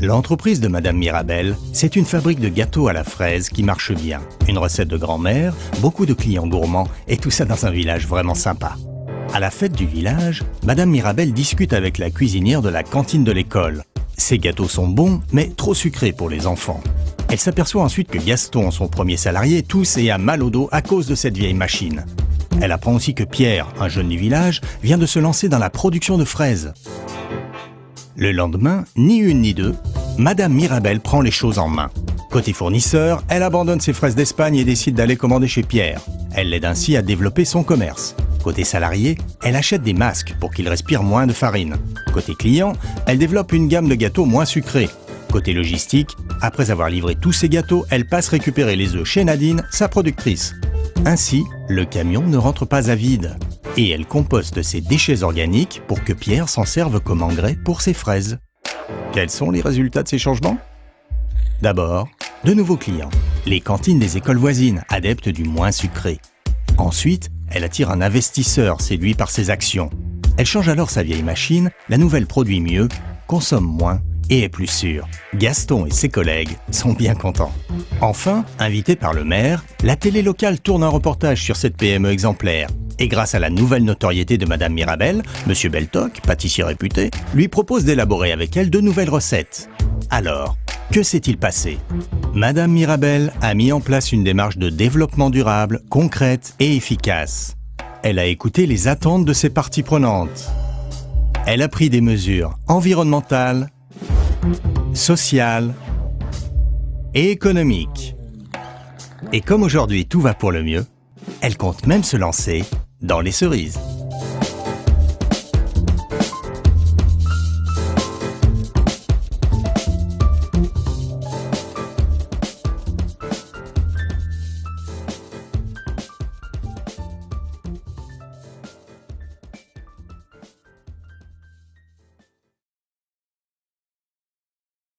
L'entreprise de Madame Mirabel, c'est une fabrique de gâteaux à la fraise qui marche bien. Une recette de grand-mère, beaucoup de clients gourmands et tout ça dans un village vraiment sympa. À la fête du village, Madame Mirabel discute avec la cuisinière de la cantine de l'école. Ces gâteaux sont bons, mais trop sucrés pour les enfants. Elle s'aperçoit ensuite que Gaston, son premier salarié, tousse et a mal au dos à cause de cette vieille machine. Elle apprend aussi que Pierre, un jeune du village, vient de se lancer dans la production de fraises. Le lendemain, ni une ni deux, Madame Mirabel prend les choses en main. Côté fournisseur, elle abandonne ses fraises d'Espagne et décide d'aller commander chez Pierre. Elle l'aide ainsi à développer son commerce. Côté salarié, elle achète des masques pour qu'ils respirent moins de farine. Côté client, elle développe une gamme de gâteaux moins sucrés. Côté logistique, après avoir livré tous ses gâteaux, elle passe récupérer les œufs chez Nadine, sa productrice. Ainsi, le camion ne rentre pas à vide. Et elle composte ses déchets organiques pour que Pierre s'en serve comme engrais pour ses fraises. Quels sont les résultats de ces changements? D'abord, de nouveaux clients. Les cantines des écoles voisines, adeptes du moins sucré. Ensuite, elle attire un investisseur séduit par ses actions. Elle change alors sa vieille machine, la nouvelle produit mieux, consomme moins et est plus sûre. Gaston et ses collègues sont bien contents. Enfin, invitée par le maire, la télé locale tourne un reportage sur cette PME exemplaire. Et grâce à la nouvelle notoriété de Madame Mirabel, Monsieur Beltoc, pâtissier réputé, lui propose d'élaborer avec elle de nouvelles recettes. Alors, que s'est-il passé? Madame Mirabel a mis en place une démarche de développement durable, concrète et efficace. Elle a écouté les attentes de ses parties prenantes. Elle a pris des mesures environnementales, sociales et économiques. Et comme aujourd'hui tout va pour le mieux, elle compte même se lancer dans les cerises.